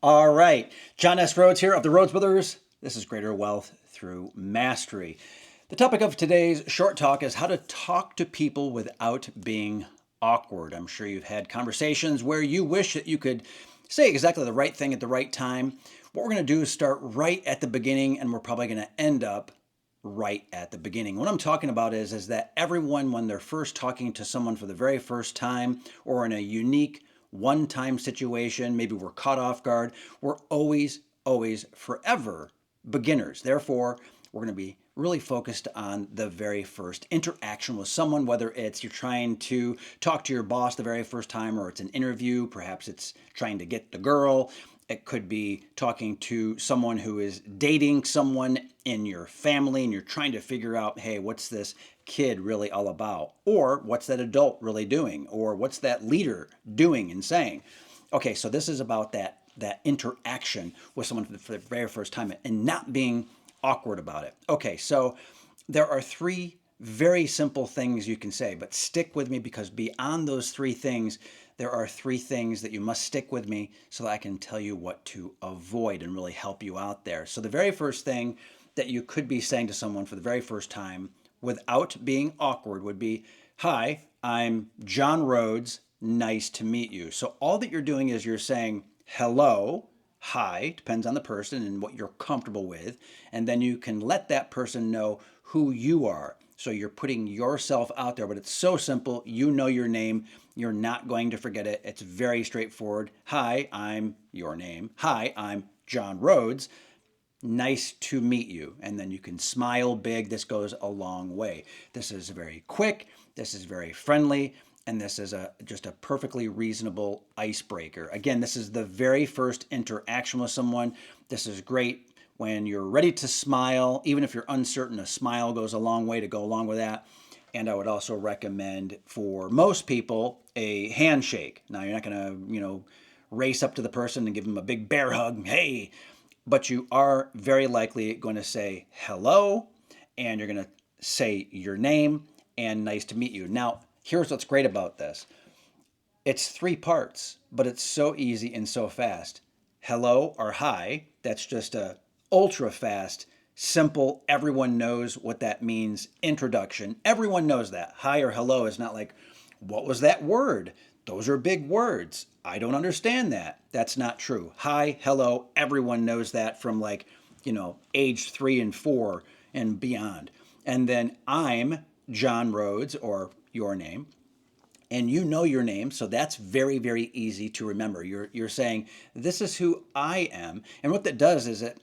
All right. John S. Rhodes here of the Rhodes Brothers. This is Greater Wealth Through Mastery. The topic of today's short talk is how to talk to people without being awkward. I'm sure you've had conversations where you wish that you could say exactly the right thing at the right time. What we're going to do is start right at the beginning, and we're probably going to end up right at the beginning. What I'm talking about is that everyone, when they're first talking to someone for the very first time or in a unique one-time situation, maybe we're caught off guard, we're always, forever beginners. Therefore, we're going to be really focused on the very first interaction with someone, whether it's you're trying to talk to your boss the very first time or it's an interview, perhaps it's trying to get the girl. It could be talking to someone who is dating someone in your family and you're trying to figure out, hey, what's this kid really all about? Or what's that adult really doing? Or what's that leader doing and saying? Okay, so this is about that interaction with someone for the very first time and not being awkward about it. Okay, so there are three very simple things you can say, but stick with me because beyond those three things, there are three things that you must stick with me so that I can tell you what to avoid and really help you out there. So the very first thing that you could be saying to someone for the very first time without being awkward would be, "Hi, I'm John Rhodes. Nice to meet you." So all that you're doing is you're saying hello, hi, depends on the person and what you're comfortable with, and then you can let that person know who you are. So you're putting yourself out there, but it's so simple. You know your name. You're not going to forget it. It's very straightforward. Hi, I'm your name. Hi, I'm John Rhodes. Nice to meet you. And then you can smile big. This goes a long way. This is very quick. This is very friendly. And this is just a perfectly reasonable icebreaker. Again, this is the very first interaction with someone. This is great when you're ready to smile. Even if you're uncertain, a smile goes a long way to go along with that. And I would also recommend for most people a handshake. Now, you're not going to, race up to the person and give them a big bear hug. Hey, but you are very likely going to say hello and you're going to say your name and nice to meet you. Now, here's what's great about this. It's three parts, but it's so easy and so fast. Hello or hi, that's just a ultra fast, simple, everyone knows what that means introduction. Everyone knows that. Hi or hello is not like, what was that word? Those are big words. I don't understand that. That's not true. Hi, hello, everyone knows that from age 3 and 4 and beyond. And then I'm John Rhodes, or your name, and you know your name, so that's very, very easy to remember. You're saying, this is who I am. And what that does is it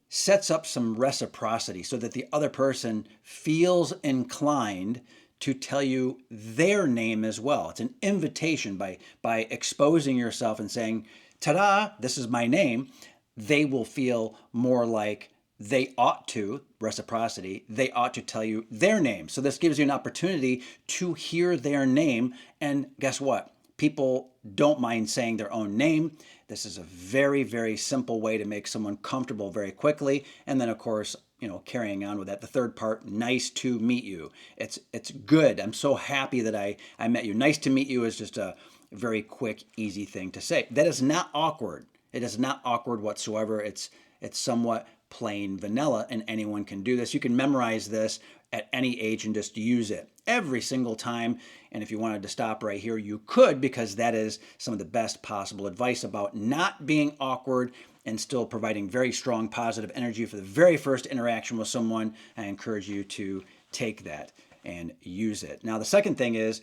sets up some reciprocity so that the other person feels inclined to tell you their name as well. It's an invitation by exposing yourself and saying, ta-da, this is my name. They will feel more like they ought to, reciprocity, they ought to tell you their name. So this gives you an opportunity to hear their name. And guess what? People don't mind saying their own name. This is a very, very simple way to make someone comfortable very quickly. And then, of course, carrying on with that, the third part, nice to meet you. It's good. I'm so happy that I met you. Nice to meet you is just a very quick, easy thing to say. That is not awkward. It is not awkward whatsoever. It's somewhat plain vanilla, and anyone can do this. You can memorize this at any age and just use it every single time. And if you wanted to stop right here, you could, because that is some of the best possible advice about not being awkward and still providing very strong positive energy for the very first interaction with someone. I encourage you to take that and use it. Now, the second thing is,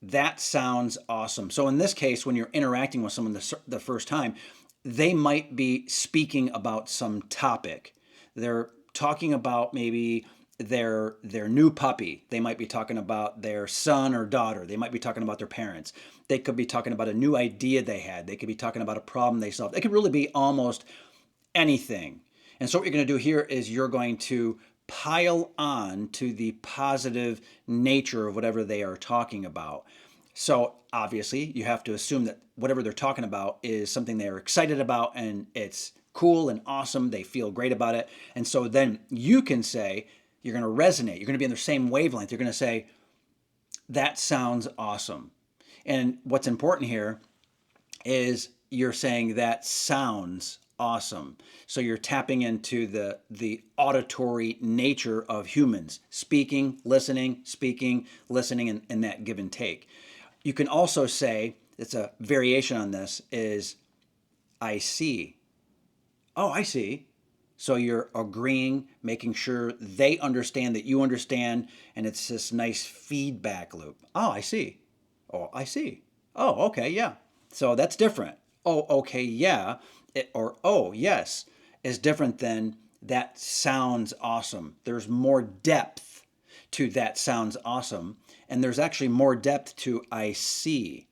that sounds awesome. So in this case, when you're interacting with someone the first time, they might be speaking about some topic. They're talking about maybe their new puppy. They might be talking about their son or daughter. They might be talking about their parents. They could be talking about a new idea they had. They could be talking about a problem they solved. It could really be almost anything. And so what you're going to do here is you're going to pile on to the positive nature of whatever they are talking about. So obviously you have to assume that whatever they're talking about is something they're excited about and it's cool and awesome. They feel great about it. And so then you can say, you're going to resonate. You're going to be on the same wavelength. You're going to say, that sounds awesome. And what's important here is you're saying that sounds awesome. So you're tapping into the auditory nature of humans, speaking, listening, and that give and take. You can also say, it's a variation on this, is I see. Oh, I see. So you're agreeing, making sure they understand that you understand, and it's this nice feedback loop. Oh, I see. Oh, I see. Oh, okay, yeah. So that's different. Oh, okay, yeah. Or, oh, yes, is different than that sounds awesome. There's more depth to that sounds awesome. And there's actually more depth to I see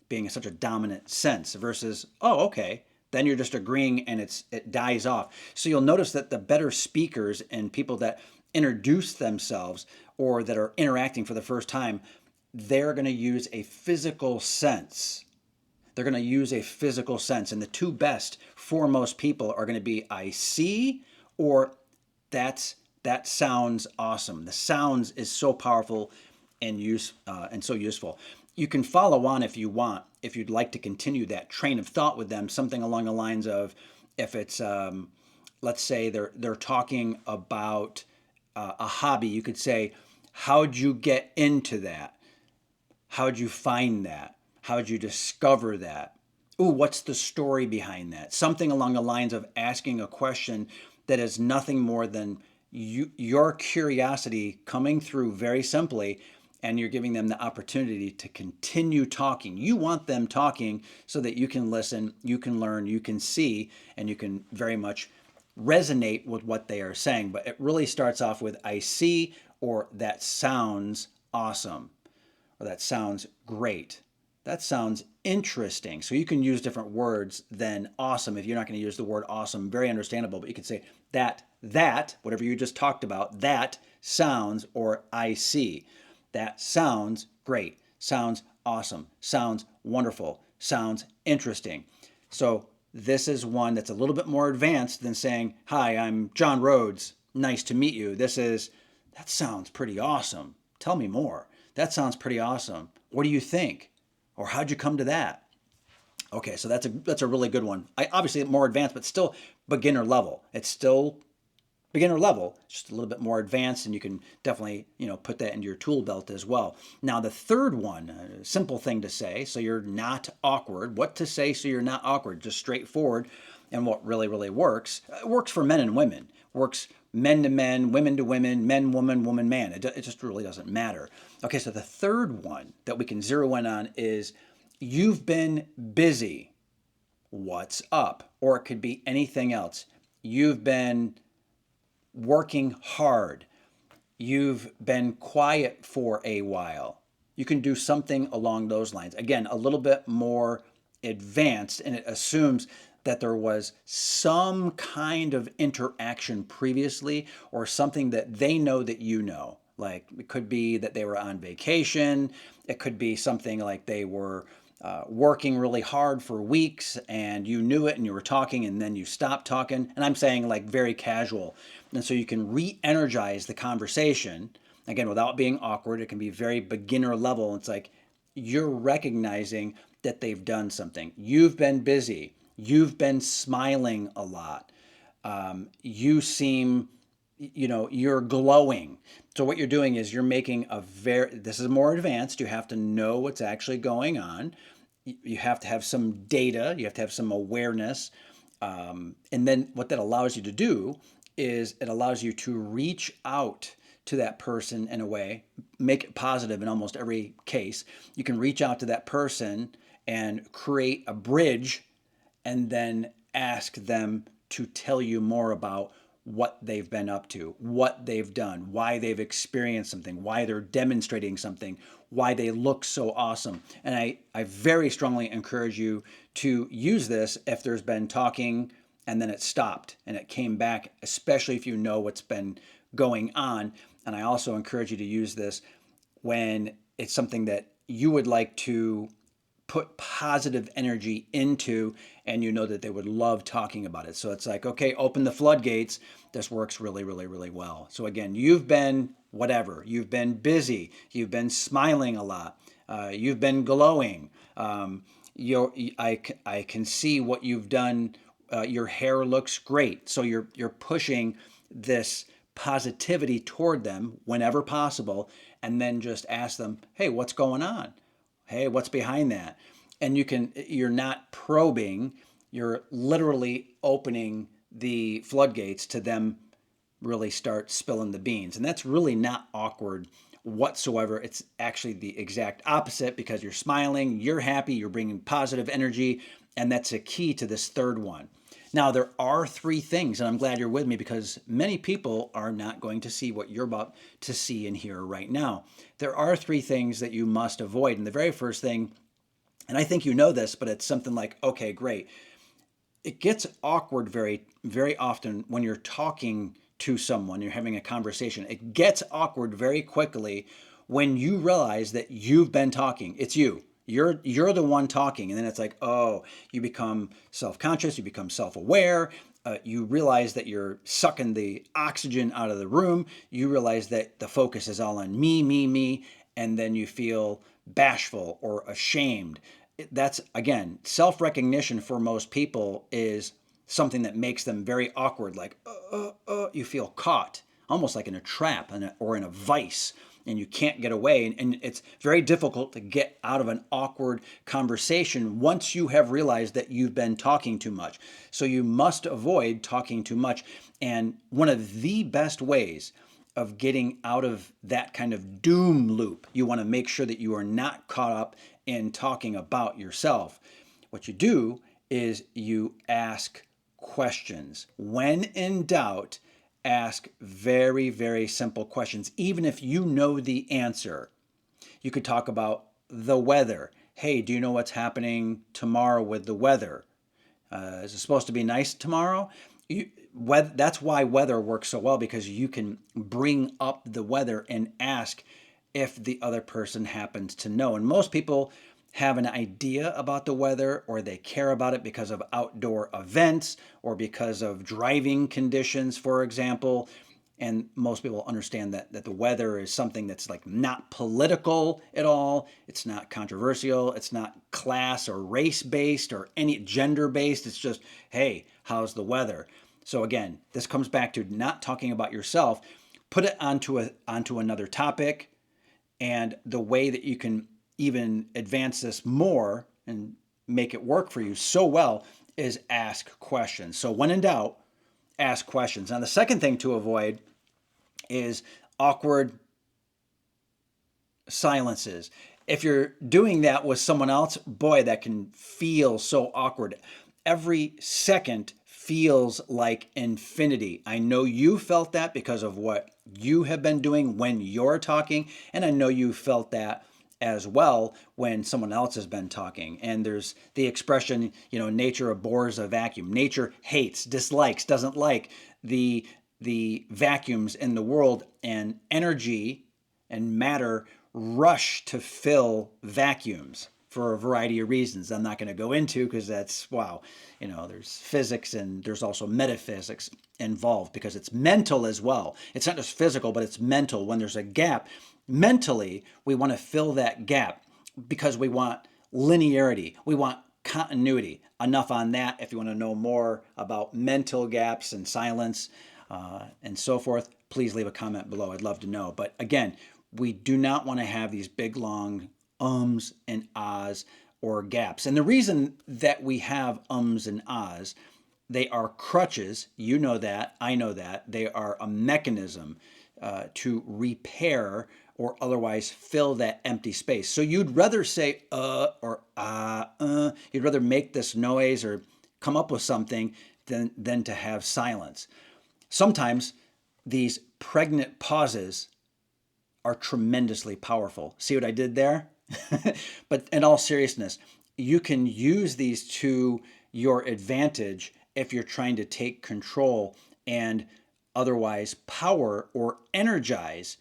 being such a dominant sense versus, oh, okay, then you're just agreeing and it dies off. So you'll notice that the better speakers and people that introduce themselves or that are interacting for the first time, they're going to use a physical sense. They're going to use a physical sense. And the two best for most people are going to be I see or that sounds awesome. The sounds is so powerful and so useful. You can follow on if you want, if you'd like to continue that train of thought with them, something along the lines of, if it's let's say they're talking about a hobby, you could say, how'd you get into that? How'd you find that? How'd you discover that? Ooh, what's the story behind that? Something along the lines of asking a question that is nothing more than your curiosity coming through very simply, and you're giving them the opportunity to continue talking. You want them talking so that you can listen, you can learn, you can see, and you can very much resonate with what they are saying. But it really starts off with I see, or that sounds awesome, or that sounds great. That sounds interesting. So you can use different words than awesome. If you're not going to use the word awesome, very understandable, but you could say whatever you just talked about, that sounds, or I see. That sounds great. Sounds awesome. Sounds wonderful. Sounds interesting. So this is one that's a little bit more advanced than saying, hi, I'm John Rhodes. Nice to meet you. This is, that sounds pretty awesome. Tell me more. That sounds pretty awesome. What do you think? Or how'd you come to that? Okay, so that's a really good one. Obviously more advanced, but still beginner level. It's still beginner level, just a little bit more advanced, and you can definitely put that into your tool belt as well. Now the third one, a simple thing to say, so you're not awkward. What to say so you're not awkward? Just straightforward, and what really works. It works for men and women. Works men to men, women to women, men, woman, woman, man. It just really doesn't matter. Okay, so the third one that we can zero in on is you've been busy. What's up? Or it could be anything else. You've been working hard. You've been quiet for a while. You can do something along those lines. Again, a little bit more advanced, and it assumes that there was some kind of interaction previously or something that they know that you know. Like it could be that they were on vacation. It could be something like they were working really hard for weeks and you knew it and you were talking and then you stopped talking. And I'm saying like very casual. And so you can re-energize the conversation, again, without being awkward. It can be very beginner level. It's like you're recognizing that they've done something. You've been busy. You've been smiling a lot. You seem, you're glowing. So what you're doing is you're making this is more advanced. You have to know what's actually going on. You have to have some data. You have to have some awareness. And then what that allows you to do is it allows you to reach out to that person in a way, make it positive in almost every case. You can reach out to that person and create a bridge and then ask them to tell you more about what they've been up to, what they've done, why they've experienced something, why they're demonstrating something, why they look so awesome. And I very strongly encourage you to use this if there's been talking and then it stopped and it came back, especially if you know what's been going on. And I also encourage you to use this when it's something that you would like to put positive energy into and you know that they would love talking about it. So it's like, okay, open the floodgates. This works really well. So again, you've been whatever. You've been busy. You've been smiling a lot. You've been glowing. I can see what you've done. Your hair looks great. So you're pushing this positivity toward them whenever possible, and then just ask them, hey, what's going on? Hey, what's behind that? And you're not probing, you're literally opening the floodgates to them really start spilling the beans. And that's really not awkward whatsoever. It's actually the exact opposite because you're smiling, you're happy, you're bringing positive energy. And that's a key to this third one. Now, there are three things, and I'm glad you're with me because many people are not going to see what you're about to see and hear right now. There are three things that you must avoid. And the very first thing, and I think you know this, but it's something like, okay, great. It gets awkward very, very often when you're talking to someone, you're having a conversation. It gets awkward very quickly when you realize that you've been talking. It's you. You're the one talking, and then it's like, oh, you become self-conscious, you become self-aware. You realize that you're sucking the oxygen out of the room. You realize that the focus is all on me, and then you feel bashful or ashamed. That's, again, self-recognition for most people is something that makes them very awkward, like, you feel caught, almost like in a trap or in a vice, and you can't get away. And it's very difficult to get out of an awkward conversation once you have realized that you've been talking too much. So you must avoid talking too much. And one of the best ways of getting out of that kind of doom loop, you want to make sure that you are not caught up in talking about yourself. What you do is you ask questions. When in doubt, ask very, very simple questions, even if you know the answer. You could talk about the weather. Hey, do you know what's happening tomorrow with the weather? Is it supposed to be nice tomorrow? That's why weather works so well, because you can bring up the weather and ask if the other person happens to know. And most people have an idea about the weather, or they care about it because of outdoor events or because of driving conditions, for example. And most people understand that the weather is something that's like not political at all. It's not controversial. It's not class or race based or any gender based. It's just, hey, how's the weather? So again, this comes back to not talking about yourself. Put it onto another topic. And the way that you can even advance this more and make it work for you so well is ask questions. So when in doubt, ask questions. Now, the second thing to avoid is awkward silences. If you're doing that with someone else, boy, that can feel so awkward. Every second feels like infinity. I know you felt that because of what you have been doing when you're talking, and I know you felt that as well when someone else has been talking. And there's the expression, nature abhors a vacuum. Nature hates, dislikes, doesn't like the vacuums in the world, and energy and matter rush to fill vacuums for a variety of reasons I'm not going to go into, because that's, wow, there's physics and there's also metaphysics involved, because it's mental as well. It's not just physical, but it's mental. When there's a gap, mentally, we want to fill that gap because we want linearity. We want continuity. Enough on that. If you want to know more about mental gaps and silence and so forth, please leave a comment below. I'd love to know. But again, we do not want to have these big, long ums and ahs or gaps. And the reason that we have ums and ahs, they are crutches. You know that. I know that. They are a mechanism to repair or otherwise fill that empty space. So you'd rather say or you'd rather make this noise or come up with something than to have silence. Sometimes these pregnant pauses are tremendously powerful. See what I did there? But in all seriousness, you can use these to your advantage if you're trying to take control and otherwise power or energize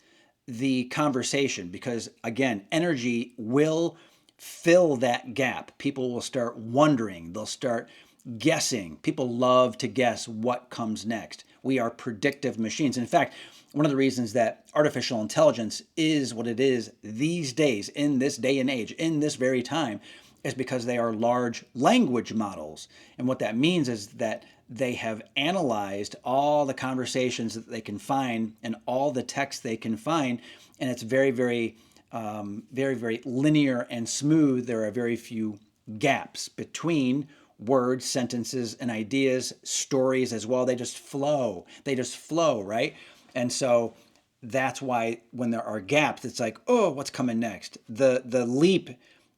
the conversation, because again, energy will fill that gap. People will start wondering, they'll start guessing. People love to guess what comes next. We are predictive machines. In fact, one of the reasons that artificial intelligence is what it is these days, in this day and age, in this very time, is because they are large language models. And what that means is that they have analyzed all the conversations that they can find and all the text they can find. And it's very, very linear and smooth. There are very few gaps between words, sentences, and ideas, stories as well. They just flow. They just flow, right? And so that's why when there are gaps, it's like, oh, what's coming next? The leap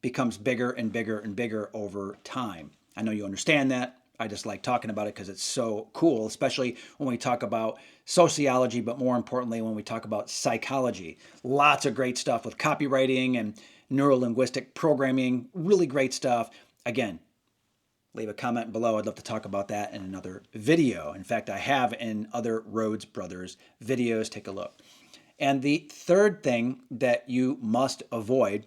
becomes bigger and bigger and bigger over time. I know you understand that. I just like talking about it because it's so cool, especially when we talk about sociology, but more importantly, when we talk about psychology. Lots of great stuff with copywriting and neuro-linguistic programming, really great stuff. Again, leave a comment below. I'd love to talk about that in another video. In fact, I have in other Rhodes Brothers videos. Take a look. And the third thing that you must avoid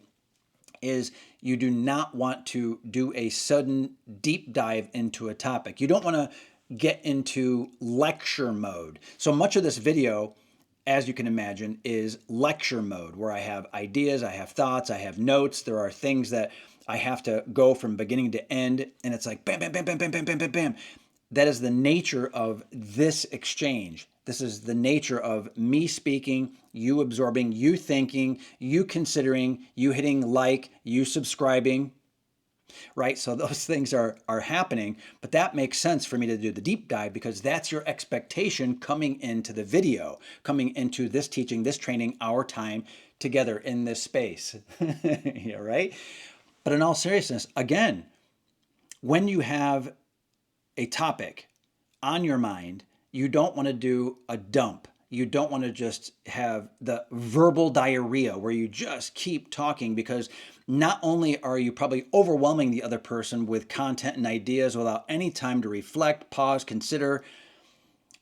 is you do not want to do a sudden deep dive into a topic. You don't want to get into lecture mode. So much of this video, as you can imagine, is lecture mode, where I have ideas, I have thoughts, I have notes. There are things that I have to go from beginning to end, and it's like bam, bam, bam, bam, bam, bam, bam, bam, bam. That is the nature of this exchange. This is the nature of me speaking, you absorbing, you thinking, you considering, you hitting like, you subscribing, right? So those things are happening, but that makes sense for me to do the deep dive because that's your expectation coming into the video, coming into this teaching, this training, our time together in this space, yeah, right? But in all seriousness, again, when you have a topic on your mind, you don't want to do a dump. You don't want to just have the verbal diarrhea where you just keep talking, because not only are you probably overwhelming the other person with content and ideas without any time to reflect, pause, consider,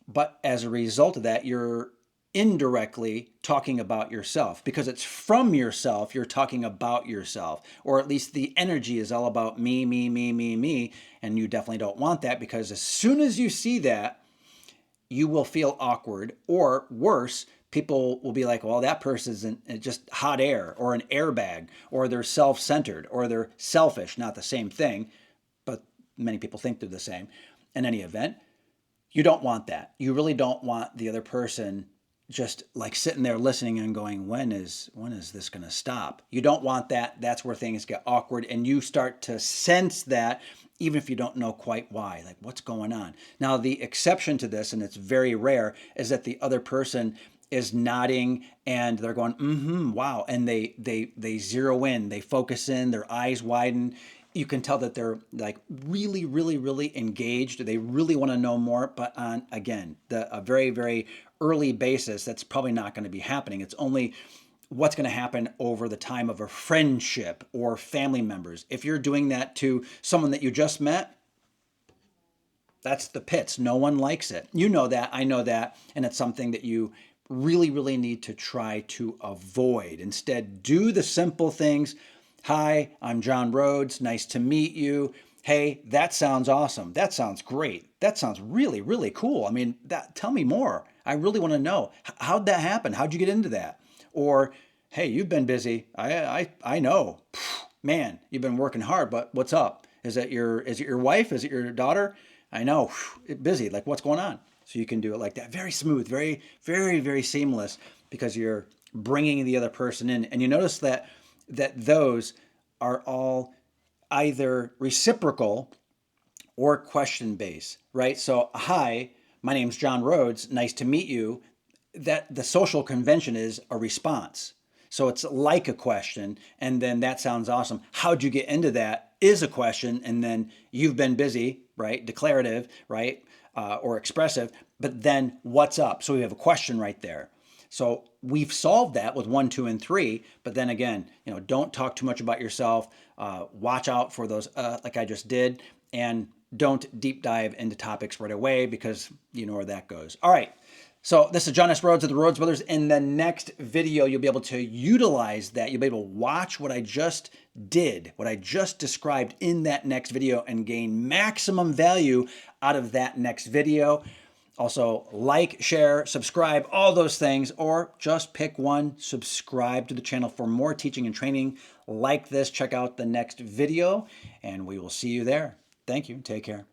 but as a result of that, you're indirectly talking about yourself, because it's from yourself you're talking about yourself, or at least the energy is all about me, me, me, me, me, and you definitely don't want that, because as soon as you see that, you will feel awkward, or worse, people will be like, well, that person's just hot air or an airbag, or they're self-centered or they're selfish. Not the same thing, but many people think they're the same. In any event, you don't want that. You really don't want the other person just like sitting there listening and going, when is this going to stop? You don't want that. That's where things get awkward, and you start to sense that even if you don't know quite why, like what's going on. Now, the exception to this, and it's very rare, is that the other person is nodding and they're going, wow, and they zero in, they focus in, their eyes widen. You can tell that they're like really, really, really engaged. They really want to know more, but on, again, a very, very early basis, that's probably not going to be happening. It's only what's going to happen over the time of a friendship or family members. If you're doing that to someone that you just met, that's the pits. No one likes it. You know that, I know that, and it's something that you really, really need to try to avoid. Instead, do the simple things. Hi, I'm John Rhodes. Nice to meet you. Hey, that sounds awesome. That sounds great. That sounds really, really cool. I mean, tell me more. I really want to know. How'd that happen? How'd you get into that? Or, hey, you've been busy. I know. Man, you've been working hard, but what's up? Is it your wife? Is it your daughter? I know. Busy. Like, what's going on? So you can do it like that. Very smooth, very, very, very seamless, because you're bringing the other person in. And you notice that those are all either reciprocal or question based, right? So, hi, my name's John Rhodes. Nice to meet you. That the social convention is a response. So it's like a question, and then that sounds awesome. How'd you get into that is a question, and then you've been busy, right? Declarative, right? Or expressive, but then what's up? So we have a question right there. So we've solved that with 1, 2, and 3, but then again, don't talk too much about yourself. Watch out for those, like I just did, and don't deep dive into topics right away, because you know where that goes. All right. So this is John S. Rhodes of the Rhodes Brothers. In the next video, you'll be able to utilize that. You'll be able to watch what I just did, what I just described in that next video, and gain maximum value out of that next video. Also, like, share, subscribe, all those things, or just pick one. Subscribe to the channel for more teaching and training like this. Check out the next video, and we will see you there. Thank you. Take care.